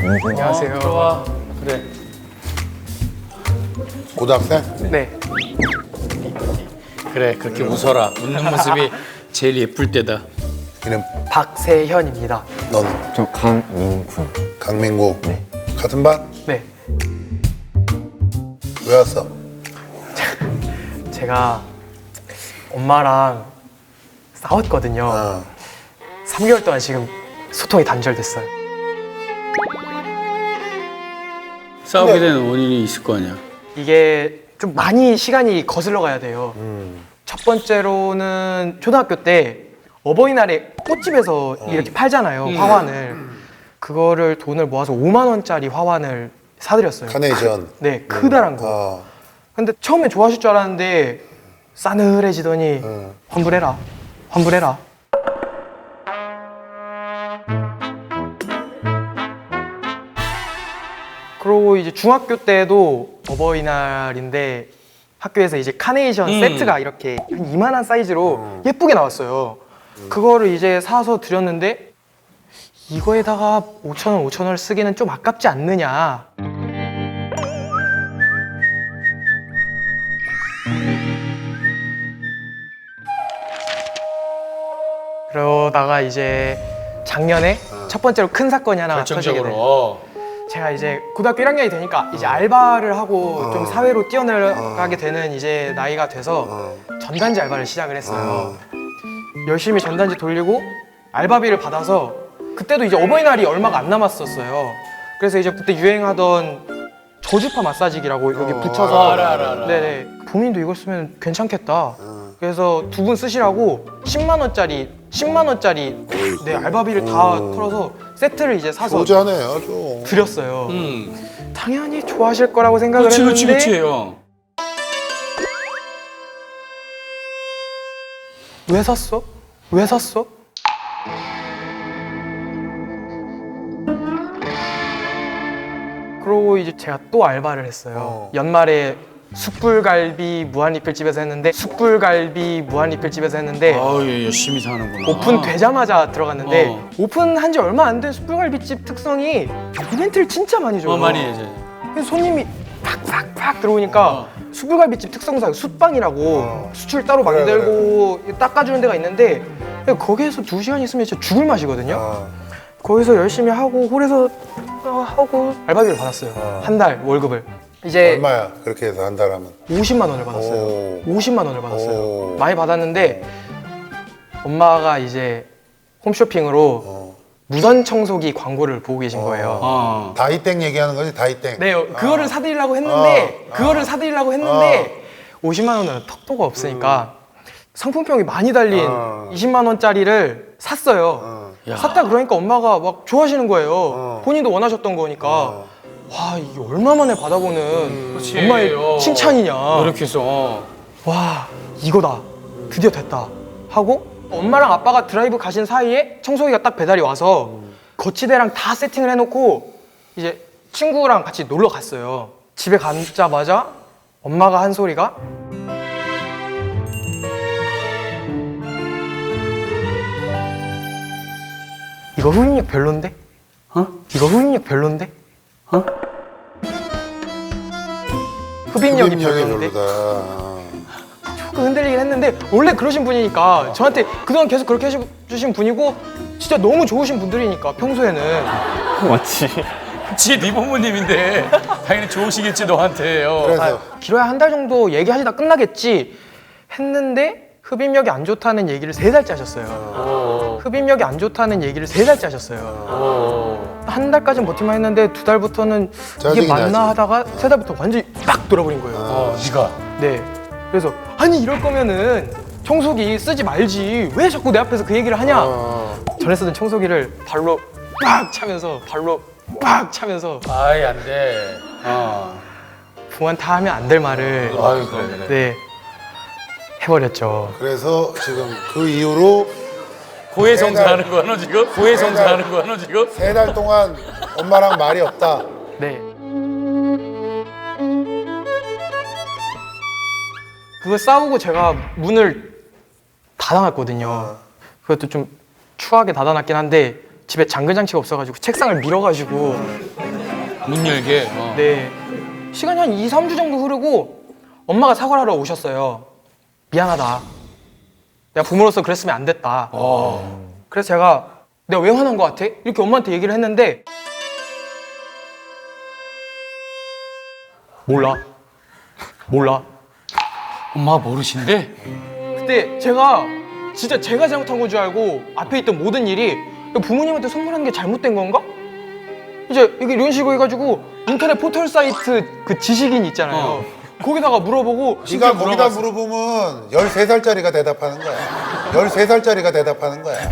민준. 안녕하세요. 들어와. 그래. 고등학생? 네. 그래, 그렇게 웃어라. 웃는 모습이 제일 예쁠 때다. 이름 박세현입니다. 너는? 저 강민군. 강민구. 네. 같은 반? 네. 왜 왔어? 제가 엄마랑 싸웠거든요. 어. 3개월 동안 지금 소통이 단절됐어요. 싸우게 된 원인이 있을 거 아니야. 이게 좀 많이 시간이 거슬러 가야 돼요. 첫 번째로는 초등학교 때 어버이날에 꽃집에서 이렇게 팔잖아요. 화환을. 그거를 돈을 모아서 5만 원짜리 화환을 사드렸어요. 카네이션. 네, 크다란 거. 어. 근데 처음에 좋아하실 줄 알았는데 싸늘해지더니 환불해라, 환불해라. 그러고 이제 중학교 때도 어버이날인데 학교에서 이제 카네이션 세트가 이렇게 한 이만한 사이즈로 예쁘게 나왔어요. 그거를 이제 사서 드렸는데 이거에다가 5,000원을 쓰기는 좀 아깝지 않느냐. 그러다가 이제 작년에 첫 번째로 큰 사건이 하나 터지게 돼요. 결정적으로. 제가 이제 고등학교 1학년이 되니까 이제 알바를 하고 좀 사회로 뛰어나가게 되는 이제 나이가 돼서 전단지 알바를 시작을 했어요. 열심히 전단지 돌리고 알바비를 받아서 그때도 이제 어버이날이 얼마가 안 남았었어요. 그래서 이제 그때 유행하던 저주파 마사지기라고 여기 붙여서 알아. 네네 본인도 이걸 쓰면 괜찮겠다. 그래서 두 분 쓰시라고 10만 원짜리 네 알바비를 다 털어서 세트를 이제 사서 효자네요, 좀. 드렸어요. 당연히 좋아하실 거라고 생각을 그렇지, 했는데 그렇지, 형. 왜 샀어? 왜 샀어? 그러고 이제 제가 또 알바를 했어요. 연말에 숯불갈비 무한리필집에서 했는데 아우, 얘 열심히 사는구나. 오픈되자마자 들어갔는데 어. 오픈한 지 얼마 안 된 숯불갈비집 특성이 이벤트를 진짜 많이 줘요. 많이 해, 이제. 그래서 손님이 팍팍팍 들어오니까 숯불갈비집 특성상 숯빵이라고 수출 따로 만들고 닦아주는 데가 있는데 거기에서 2시간 있으면 진짜 죽을 맛이거든요. 거기서 열심히 하고 홀에서 하고 알바비를 받았어요. 한 달 월급을. 이제 얼마야? 그렇게 해서 한 달 하면. 50만 원을 받았어요. 오. 50만 원을 받았어요. 오. 많이 받았는데 엄마가 이제 홈쇼핑으로 무선 청소기 광고를 보고 계신 거예요. 어. 다이땡 얘기하는 거지, 다이땡. 네, 그거를 사드리려고 했는데 50만 원은 턱도가 없으니까 상품평이 많이 달린 20만 원짜리를 샀어요. 야. 샀다 그러니까 엄마가 막 좋아하시는 거예요. 본인도 원하셨던 거니까. 와, 이게 얼마 만에 받아보는 그렇지. 엄마의 칭찬이냐. 노력해서. 와, 이거다. 드디어 됐다. 하고 엄마랑 아빠가 드라이브 가신 사이에 청소기가 딱 배달이 와서 거치대랑 다 세팅을 해놓고 이제 친구랑 같이 놀러 갔어요. 집에 가자마자 엄마가 한 소리가 이거 흡입력 별론데? 어? 이거 흡입력 별론데? 어? 흡입력이 흡입력이 별론데? 별로다. 조금 흔들리긴 했는데 원래 그러신 분이니까 저한테 그동안 계속 그렇게 해주신 분이고 진짜 너무 좋으신 분들이니까 평소에는 맞지? 지 네 부모님인데 당연히 좋으시겠지 너한테요. 그래서 길어야 한 달 정도 얘기하시다 끝나겠지 했는데 흡입력이 안 좋다는 얘기를 3달째 하셨어요. 흡입력이 안 좋다는 얘기를 3달째 하셨어요. 한 달까지는 버티만 했는데 2달부터는 이게 짜증이 맞나 나지. 하다가 3달부터 완전히 딱 돌아버린 거예요. 네가. 네. 그래서 아니 이럴 거면은 청소기 쓰지 말지 왜 자꾸 내 앞에서 그 얘기를 하냐. 전에 쓰던 청소기를 발로 빡 차면서 아이 안 돼. 부모한테 하면 안 될 말을 아유 그래. 네 해버렸죠. 그래서 지금 그 이후로 고해성사하는 거야 너 지금? 고해성사하는 거야 너 지금? 3달 동안 엄마랑 말이 없다. 네. 그거 싸우고 제가 문을 닫아놨거든요. 그것도 좀 추하게 닫아놨긴 한데 집에 잠금 장치가 없어가지고 책상을 밀어가지고 문 열게. 네 시간이 한 2, 3주 정도 흐르고 엄마가 사과를 하러 오셨어요. 미안하다. 내가 부모로서 그랬으면 안 됐다. 그래서 제가 내가 왜 화난 것 같아? 이렇게 엄마한테 얘기를 했는데 몰라. 엄마가 모르신대? 그때 제가 진짜 제가 잘못한 건 줄 알고 앞에 있던 모든 일이 부모님한테 선물하는 게 잘못된 건가? 이제 이게 이런 식으로 해가지고 인터넷 포털 사이트 그 지식인 있잖아요. 거기다가 물어보고 네가 거기다 물어보면 13살짜리가 대답하는 거야. 13살짜리가 대답하는 거야.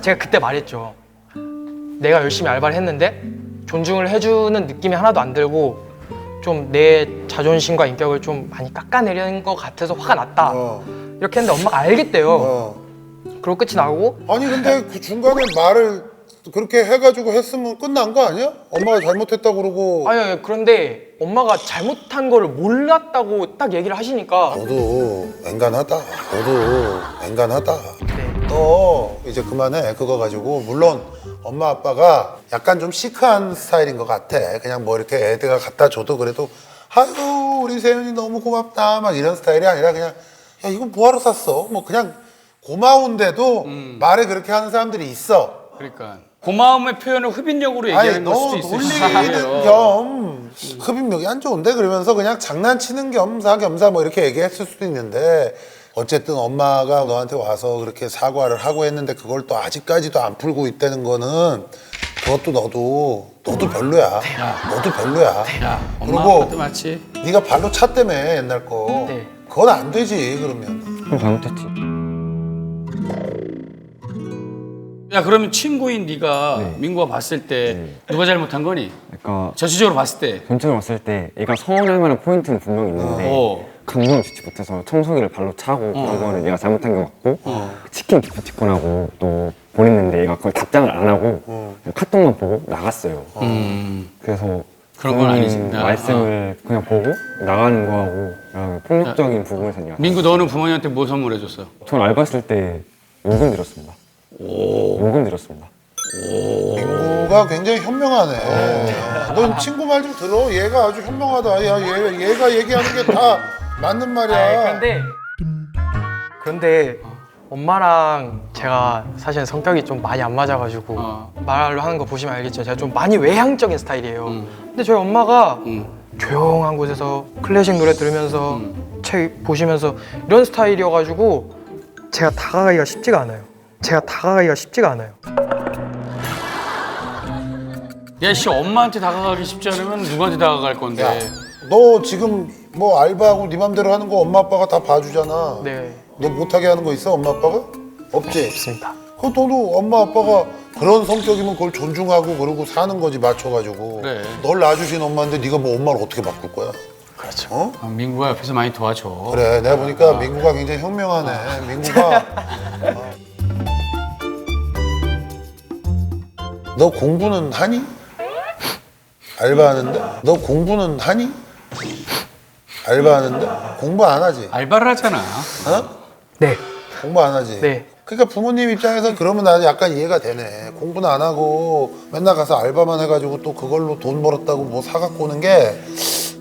제가 그때 말했죠. 내가 열심히 알바를 했는데 존중을 해주는 느낌이 하나도 안 들고 좀 내 자존심과 인격을 좀 많이 깎아내리는 것 같아서 화가 났다. 이렇게 했는데 엄마가 알겠대요. 그리고 끝이 나고 아니 근데 그 중간에 말을 그렇게 해가지고 했으면 끝난 거 아니야? 엄마가 잘못했다고 그러고. 아니 그런데 엄마가 잘못한 거를 몰랐다고 딱 얘기를 하시니까 너도 앵간하다. 네. 너 이제 그만해. 그거 가지고 물론 엄마 아빠가 약간 좀 시크한 스타일인 것 같아. 그냥 뭐 이렇게 애들가 갖다 줘도 그래도 아이고 우리 세윤이 너무 고맙다 막 이런 스타일이 아니라 그냥 야 이거 뭐하러 샀어? 뭐 그냥 고마운데도 말을 그렇게 하는 사람들이 있어. 그러니까 고마움의 표현을 흡인력으로 아니 얘기하는 걸 너 수도 있을 수 놀리는 있어요. 겸 흡입력이 안 좋은데 그러면서 그냥 장난치는 겸사겸사 뭐 이렇게 얘기했을 수도 있는데 어쨌든 엄마가 너한테 와서 그렇게 사과를 하고 했는데 그걸 또 아직까지도 안 풀고 있다는 거는 그것도 너도 별로야. 너도 별로야. 야, 엄마 그리고 아빠도 맞지. 네가 발로 찼다며 옛날 거. 네. 그건 안 되지 그러면. 그럼 잘못했지. 야, 그러면 친구인 네가 네. 민구가 봤을 때 누가 잘못한 거니? 그러니까 전체적으로 봤을 때. 전체적으로 봤을 때 얘가 서운할 만한 포인트는 분명히 있는데 감정을 주지 못해서 청소기를 발로 차고 그런 거는 얘가 잘못한 것 같고 치킨 기프티콘하고 또 보냈는데 얘가 그걸 답장을 안 하고 그냥 카톡만 보고 나갔어요. 그래서 그런 건 아니지. 말씀을 그냥 보고 나가는 거하고 그다음에 폭력적인 부분에서 얘가 민구 너는 부모님한테 뭐 선물해줬어? 전 알바했을 때 용돈 드렸습니다. 용돈 드렸습니다. 민구가 굉장히 현명하네. 넌 친구 말 좀 들어. 얘가 아주 현명하다. 야, 얘가 얘기하는 게 다 맞는 말이야. 그런데 엄마랑 제가 사실 성격이 좀 많이 안 맞아가지고 말로 하는 거 보시면 알겠지만 제가 좀 많이 외향적인 스타일이에요. 근데 저희 엄마가 조용한 곳에서 클래식 노래 들으면서 책 보시면서 이런 스타일이어가지고 제가 다가가기가 쉽지가 않아요. 야, 씨, 엄마한테 다가가기 쉽지 않으면 누구한테 다가갈 건데? 야, 너 지금 뭐 알바하고 네 맘대로 하는 거 엄마 아빠가 다 봐주잖아. 네, 너 못하게 하는 거 있어 엄마 아빠가? 없지? 없습니다. 그 너도 엄마 아빠가 그런 성격이면 그걸 존중하고 그러고 사는 거지 맞춰가지고. 그래. 널 낳아주신 엄마인데 네가 뭐 엄마를 어떻게 바꿀 거야? 그렇죠. 어? 민구가 옆에서 많이 도와줘. 그래 내가 보니까 민구가 굉장히 현명하네. 민구가 너 공부는 하니? 알바하는데? 너 공부는 하니? 알바하는데? 공부 안 하지? 알바를 하잖아. 어? 네, 공부 안 하지? 네. 그러니까 부모님 입장에서 그러면 나는 약간 이해가 되네. 공부는 안 하고 맨날 가서 알바만 해가지고 또 그걸로 돈 벌었다고 뭐 사갖고 오는 게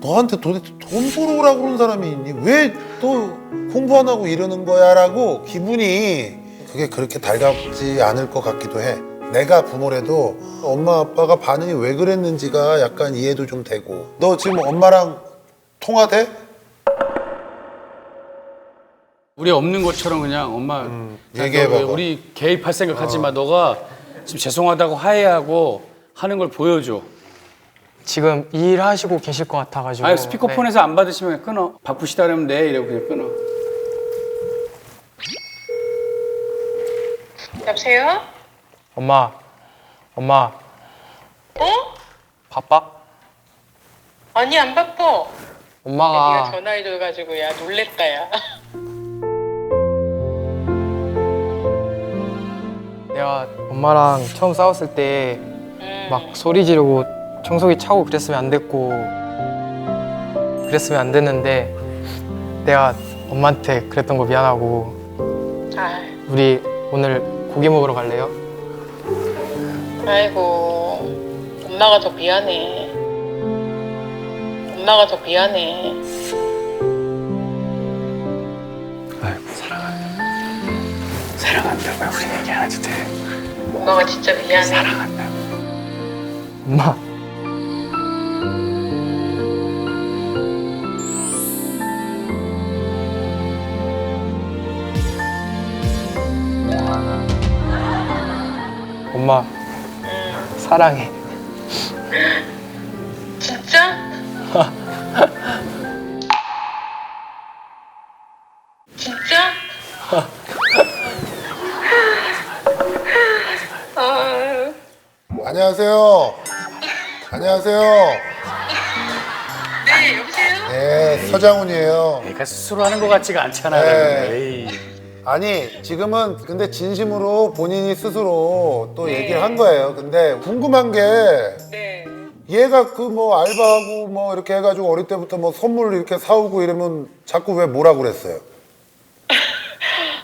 너한테 도대체 돈 벌어오라고 그러는 사람이 있니? 왜 또 공부 안 하고 이러는 거야? 라고 기분이 그게 그렇게 달갑지 않을 것 같기도 해. 내가 부모래도 엄마 아빠가 반응이 왜 그랬는지가 약간 이해도 좀 되고. 너 지금 엄마랑 통화돼? 우리 없는 것처럼 그냥 엄마 얘기해봐봐. 우리 개입할 생각 하지 마. 너가 지금 죄송하다고 화해하고 하는 걸 보여줘. 지금 일하시고 계실 것 같아가지고. 아니, 스피커폰에서 안 받으시면 끊어. 바쁘시다 그러면 돼. 이러고 그냥 끊어. 여보세요? 엄마, 어? 바빠? 아니 안 바빠. 네가 엄마가 전화해줘가지고 야 놀랬다 야. 내가 엄마랑 처음 싸웠을 때 막 소리 지르고 청소기 차고 그랬으면 안 됐고 그랬으면 안 됐는데 내가 엄마한테 그랬던 거 미안하고 아 우리 오늘 고기 먹으러 갈래요? 아이고, 엄마가 더 미안해. 엄마가 더 미안해. 사랑한다고요. 우리 얘기 안 해도 돼. 엄마가 진짜 미안해. 사랑한다고. 엄마. 엄마, 사랑해. 진짜? 진짜? 아, 안녕하세요. 안녕하세요. 네, 여보세요? 네, 서장훈이에요. 내가 스스로 하는 것 같지가 않잖아. 네. 에이. 아니, 지금은 근데 진심으로 본인이 스스로 또 얘기를 한 거예요. 근데 궁금한 게 네. 얘가 그 뭐 알바하고 뭐 이렇게 해가지고 어릴 때부터 뭐 선물 이렇게 사오고 이러면 자꾸 왜 뭐라 그랬어요?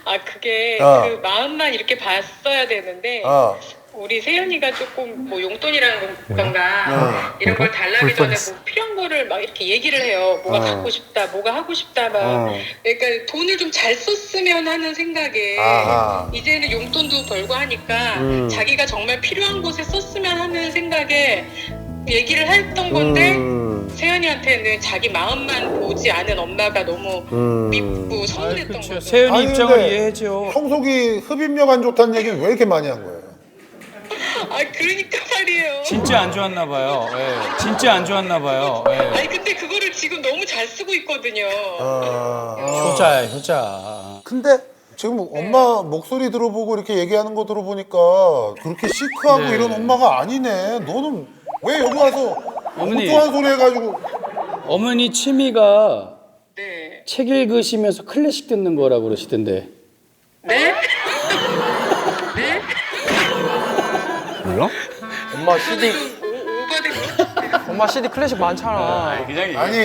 아, 그게 어. 그 마음만 이렇게 봤어야 되는데 어. 우리 세연이가 조금 뭐 용돈이라는 건가 이런 걸 달라기 전에 뭐 필요한 거를 막 이렇게 얘기를 해요. 뭐가 갖고 싶다, 뭐가 하고 싶다 막. 그러니까 돈을 좀 잘 썼으면 하는 생각에 아하. 이제는 용돈도 벌고 하니까 자기가 정말 필요한 곳에 썼으면 하는 생각에 얘기를 했던 건데 세연이한테는 자기 마음만 보지 않은 엄마가 너무 밉고 서운했던 그렇죠. 거죠. 세연이 아니, 입장을 근데 이해해줘. 형속이 흡입력 안 좋다는 얘기를 왜 이렇게 많이 한 거예요? 아, 그러니까 말이에요. 진짜 안 좋았나 봐요. 예. 진짜 안 좋았나 봐요. 예. 아니 근데 그거를 지금 너무 잘 쓰고 있거든요. 효자야, 효자. 근데 지금 엄마 목소리 들어보고 이렇게 얘기하는 거 들어보니까 그렇게 시크하고 네. 이런 엄마가 아니네. 너는 왜 여기 와서 어머니. 엉뚱한 소리 해가지고 어머니 취미가 네. 책 읽으시면서 클래식 듣는 거라고 그러시던데. 네? 몰라? 엄마 CD, 오버된 엄마 CD 클래식 많잖아. 그냥 아니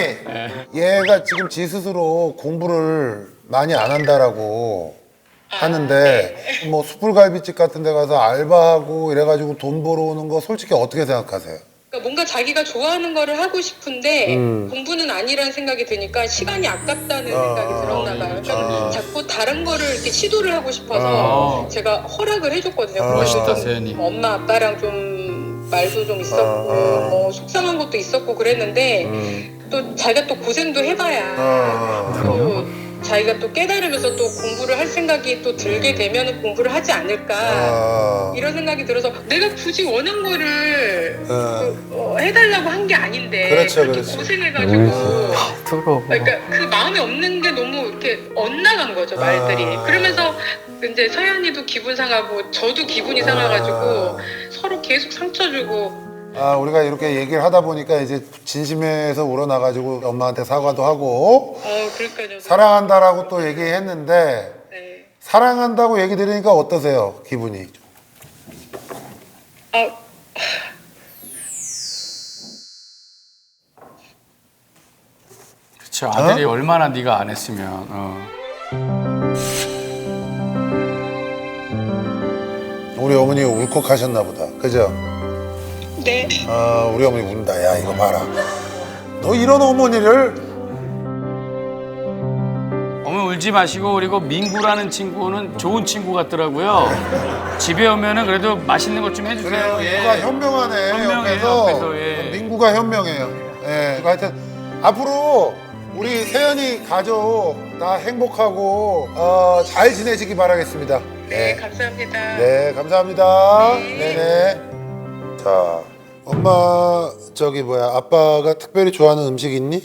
얘가 지금 지 스스로 공부를 많이 안 한다라고 하는데 뭐 숯불갈비집 같은 데 가서 알바하고 이래가지고 돈 벌어오는 거 솔직히 어떻게 생각하세요? 그러니까 뭔가 자기가 좋아하는 거를 하고 싶은데 공부는 아니라는 생각이 드니까 시간이 아깝다는 생각이 들었나 봐요. 그러니까 자꾸 다른 거를 이렇게 시도를 하고 싶어서 제가 허락을 해줬거든요. 멋있다, 좀 세연이. 엄마 아빠랑 좀 말도 좀 있었고 뭐 속상한 것도 있었고 그랬는데 또 자기가 또 고생도 해봐야 또 자기가 또 깨달으면서 또 공부를 할 생각이 또 들게 되면 공부를 하지 않을까 이런 생각이 들어서 내가 굳이 원한 거를 해달라고 한 게 아닌데 그렇죠, 그렇게 그렇죠. 고생해가지고 들어. 그러니까 그 마음에 없는 게 너무 이렇게 엇나간 거죠 말들이. 그러면서 이제 서연이도 기분 상하고 저도 기분이 상해가지고 서로 계속 상처 주고. 아 우리가 이렇게 얘기를 하다 보니까 이제 진심에서 우러나가지고 엄마한테 사과도 하고 그러니까 저도 사랑한다라고 또 얘기했는데 네. 사랑한다고 얘기 들으니까 어떠세요? 기분이? 아, 그렇죠. 아들이 얼마나 네가 안 했으면. 우리 어머니 울컥하셨나 보다. 그죠? 네. 아 우리 어머니 운다. 야 이거 봐라. 너 이런 어머니를 어머니 울지 마시고 그리고 민구라는 친구는 좋은 친구 같더라고요. 집에 오면은 그래도 맛있는 것 좀 해주세요. 그래요. 예. 얘가 현명하네. 현명해요, 옆에서, 예. 민구가 현명해요. 예. 하여튼 앞으로 우리 세연이 가족 다 행복하고 잘 지내시기 바라겠습니다. 네, 감사합니다. 네, 감사합니다. 네. 네네. 자, 엄마 저기 뭐야 아빠가 특별히 좋아하는 음식 있니?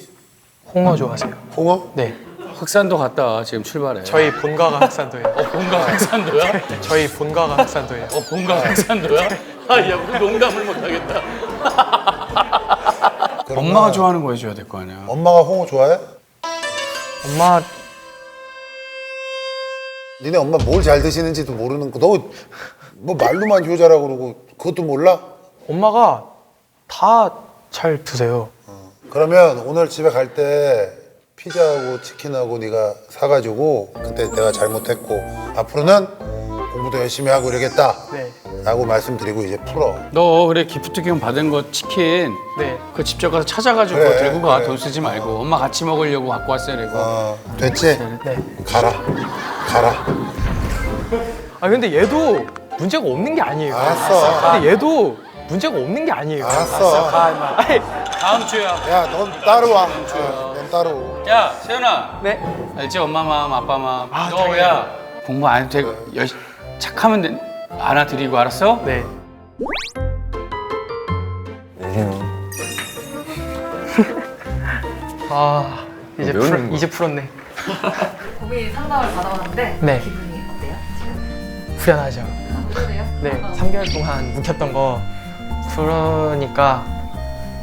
홍어 좋아하세요? 홍어? 네. 흑산도 갔다 와, 지금 출발해. 저희 본가가 흑산도예요. 본가 흑산도야? 저희 본가가 흑산도예요. 본가 흑산도야? 아, 야, 우리 농담을 못 하겠다. 엄마가 좋아하는 거 해줘야 될 거 아니야. 엄마가 홍어 좋아해? 엄마 니네 엄마 뭘 잘 드시는지도 모르는 거. 너 뭐 말로만 효자라고 그러고 그것도 몰라? 엄마가 다 잘 드세요. 그러면 오늘 집에 갈 때 피자하고 치킨하고 네가 사가지고 그때 내가 잘못했고 앞으로는 공부도 열심히 하고 이러겠다 네. 라고 말씀드리고 이제 풀어. 너 그래 기프트콘 받은 거 치킨 네. 그 직접 가서 찾아가지고 그래, 들고 가. 그래. 돈 쓰지 말고. 엄마 같이 먹으려고 갖고 왔어야 되고. 됐지? 네. 가라. 아 근데 얘도 문제가 없는 게 아니에요. 알았어. 근데 얘도 문제가 없는 게 아니에요. 알았어. 아니, 다음 주야. 야, 넌 따로 넌 따로. 야, 세연아. 네. 알지? 엄마 마음, 아빠 마음. 아, 너 당연히. 야 공부 안 해도 되고 착하면 안아드리고 알았어? 네. 예진아. 아 이제 왜 웃는 거야? 이제 풀었네. 고민 상담을 받아봤는데 네. 기분이 어때요? 지금? 후련하죠. 그러네요? 네. 3개월 동안 묵혔던 거 풀으니까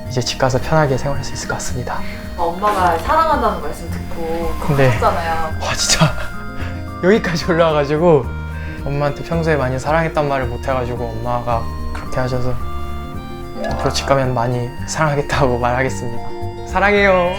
이제 집 가서 편하게 생활할 수 있을 것 같습니다. 엄마가 사랑한다는 말씀 듣고 네. 걱정했잖아요. 와 진짜 여기까지 올라와가지고 엄마한테 평소에 많이 사랑했단 말을 못 해가지고 엄마가 그렇게 하셔서 앞으로 집 가면 많이 사랑하겠다고 말하겠습니다. 사랑해요.